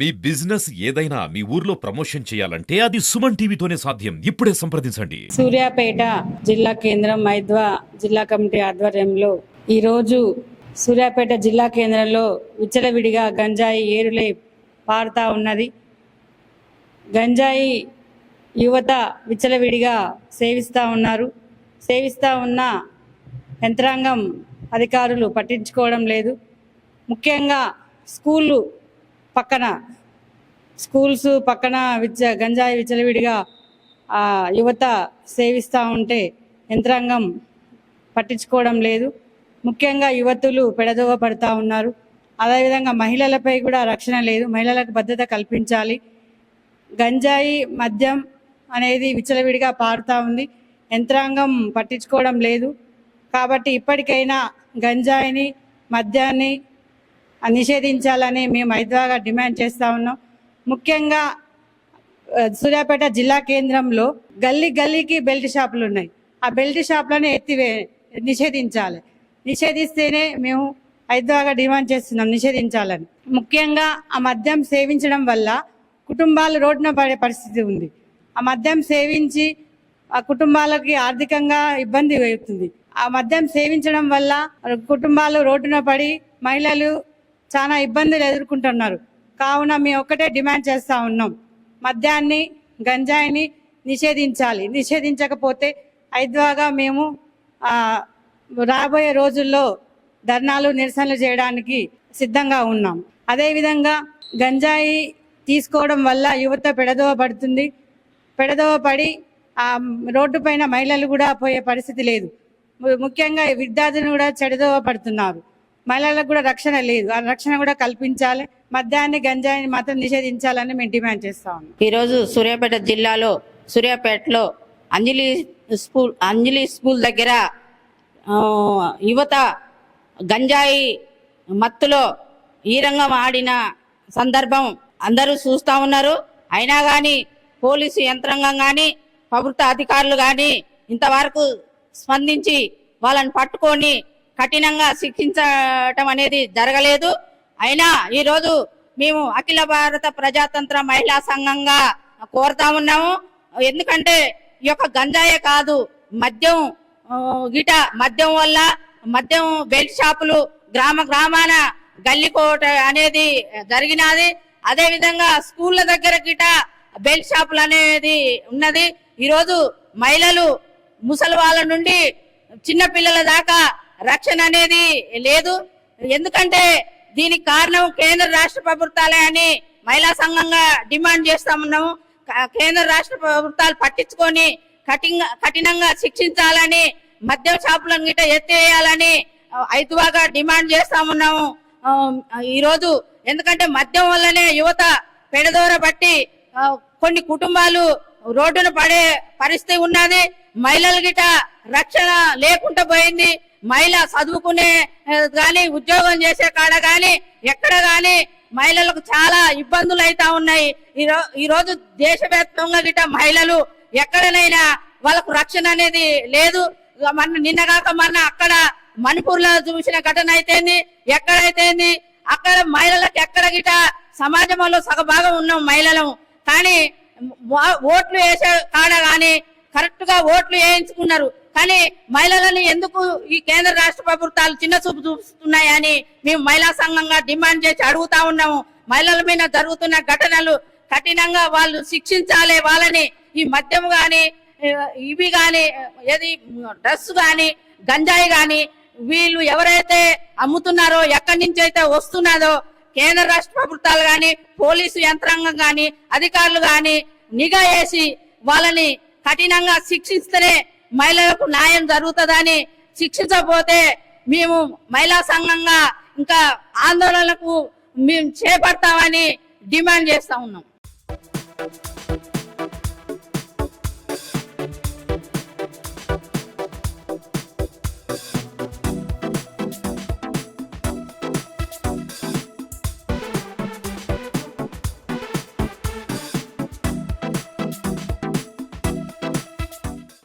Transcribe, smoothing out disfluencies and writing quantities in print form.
మీ business ఏదైనా మీ ఊర్లో promotion చేయాలంటే అది సుమన్ టీవీతోనే సాధ్యం. ఇప్పుడే సంప్రదించండి. సూర్యాపేట జిల్లా కేంద్రం మైద్వా జిల్లా కమిటీ ఆధ్వర్యంలో ఈరోజు సూర్యాపేట జిల్లా కేంద్రంలో విచ్చలవిడిగా గంజాయి ఏరులై పారుతా ఉన్నది. గంజాయి యువత విచ్చలవిడిగా సేవిస్తూ ఉన్నారు. సేవిస్తూ ఉన్న యంత్రాంగం అధికారులు పట్టించుకోవడం లేదు. ముఖ్యంగా స్కూల్స్ పక్కన గంజాయి విచ్చలవిడిగా యువత సేవిస్తూ ఉంటే యంత్రాంగం పట్టించుకోవడం లేదు. ముఖ్యంగా యువతులు పెడదోవ పడుతూ ఉన్నారు. అదేవిధంగా మహిళలపై కూడా రక్షణ లేదు. మహిళలకు భద్రత కల్పించాలి. గంజాయి మద్యం అనేది విచ్చలవిడిగా పారుతూ ఉంది. యంత్రాంగం పట్టించుకోవడం లేదు. కాబట్టి ఇప్పటికైనా గంజాయిని మద్యాన్ని నిషేధించాలని మేము మైద్వాగా డిమాండ్ చేస్తూ ఉన్నాం. ముఖ్యంగా సూర్యాపేట జిల్లా కేంద్రంలో గల్లీకి బెల్ట్ షాపులు ఉన్నాయి. ఆ బెల్ట్ షాపులను నిషేధించాలి. నిషేధిస్తేనే మేము మైద్వాగా డిమాండ్ చేస్తున్నాం నిషేధించాలని. ముఖ్యంగా ఆ మద్యం సేవించడం వల్ల కుటుంబాలు రోడ్డున పడే పరిస్థితి ఉంది. ఆ మద్యం సేవించి ఆ కుటుంబాలకి ఆర్థికంగా ఇబ్బంది అవుతుంది. ఆ మద్యం సేవించడం వల్ల కుటుంబాలు రోడ్డున పడి మహిళలు చాలా ఇబ్బందులు ఎదుర్కొంటున్నారు. కావున మేము ఒక్కటే డిమాండ్ చేస్తూ ఉన్నాం, మద్యాన్ని గంజాయిని నిషేధించాలి. నిషేధించకపోతే ఐద్వాగా మేము రాబోయే రోజుల్లో ధర్నాలు నిరసనలు చేయడానికి సిద్ధంగా ఉన్నాం. అదేవిధంగా గంజాయి తీసుకోవడం వల్ల యువత పెడదోవ పడుతుంది. పెడదోవ పడి రోడ్డు పైన మహిళలు కూడా పోయే పరిస్థితి లేదు. ముఖ్యంగా విద్యార్థులు కూడా చెడదోవ పడుతున్నారు. మహిళలకు కూడా రక్షణ లేదు. ఆ రక్షణ కూడా కల్పించాలి. మద్యాన్ని గంజాయిని మాత్రం నిషేధించాలని మేము డిమాండ్ చేస్తా ఉన్నాం. ఈరోజు సూర్యాపేట జిల్లాలో సూర్యాపేటలో అంజలి స్కూల్ దగ్గర యువత గంజాయి మత్తులో ఈ రంగం ఆడిన సందర్భం అందరూ చూస్తూ ఉన్నారు. అయినా కానీ పోలీసు యంత్రాంగం కానీ ప్రభుత్వ అధికారులు కానీ ఇంతవరకు స్పందించి వాళ్ళని పట్టుకొని కఠినంగా శిక్షించటం అనేది జరగలేదు. అయినా ఈరోజు మేము అఖిల భారత ప్రజాతంత్ర మహిళా సంఘంగా కోరుతా ఉన్నాము. ఎందుకంటే ఈ యొక్క గంజాయే కాదు, మద్యం వల్ల మద్యం బెల్ట్ షాపులు గ్రామాన గల్లీకోట అనేది జరిగినది. అదే విధంగా స్కూళ్ళ దగ్గర గిట బెల్ట్ షాపులు అనేది ఉన్నది. ఈరోజు మహిళలు ముసలి వాళ్ళ నుండి చిన్న పిల్లల దాకా రక్షణ అనేది లేదు. ఎందుకంటే దీనికి కారణం కేంద్ర రాష్ట్ర ప్రభుత్వాలే అని మహిళా సంఘంగా డిమాండ్ చేస్తా ఉన్నాము. కేంద్ర రాష్ట్ర ప్రభుత్వాలు పట్టించుకొని కఠినంగా శిక్షించాలని, మద్యం షాపులను గిట్ట ఎత్తేయాలని ఐదువాగా డిమాండ్ చేస్తా ఉన్నాము ఈరోజు. ఎందుకంటే మద్యం వల్లనే యువత పెడదోర బట్టి కొన్ని కుటుంబాలు రోడ్డున పడే పరిస్థితి ఉన్నది. మహిళల గిట రక్షణ లేకుండా పోయింది. మహిళ చదువుకునే గాని ఉద్యోగం చేసే కాడ గాని ఎక్కడ గాని మహిళలకు చాలా ఇబ్బందులు అయితా ఉన్నాయి. ఈరోజు దేశవ్యాప్తంగా గిట మహిళలు ఎక్కడనైనా వాళ్ళకు రక్షణ అనేది లేదు. నిన్నగాక మొన్న అక్కడ మణిపూర్ లో చూసిన ఘటన అయితేంది, ఎక్కడైతేంది అక్కడ మహిళలకు ఎక్కడ గిట సమాజంలో సగభాగం ఉన్నాం మహిళలు. కానీ ఓట్లు వేసే కాడ గాని కరెక్ట్ గా ఓట్లు వేయించుకున్నారు. కానీ మహిళలను ఎందుకు ఈ కేంద్ర రాష్ట్ర ప్రభుత్వాలు చిన్న చూపు చూస్తున్నాయని మేము మహిళా సంఘంగా డిమాండ్ చేసి అడుగుతా ఉన్నాము. మహిళల మీద జరుగుతున్న ఘటనలు కఠినంగా వాళ్ళు శిక్షించాలి. వాళ్ళని ఈ మద్యం గాని ఇవి గాని ఏది డ్రగ్స్ గాని గంజాయి గాని వీళ్ళు ఎవరైతే అమ్ముతున్నారో ఎక్కడి నుంచి అయితే వస్తున్నదో కేంద్ర రాష్ట్ర ప్రభుత్వాలు గాని పోలీసు యంత్రాంగం గాని అధికారులు గాని నిఘా వేసి వాళ్ళని కఠినంగా శిక్షిస్తేనే మహిళలకు న్యాయం జరుగుతుందని, శిక్షించకపోతే మేము మహిళా సంఘంగా ఇంకా ఆందోళనకు మేము చేపడతామని డిమాండ్ చేస్తా ఉన్నాం.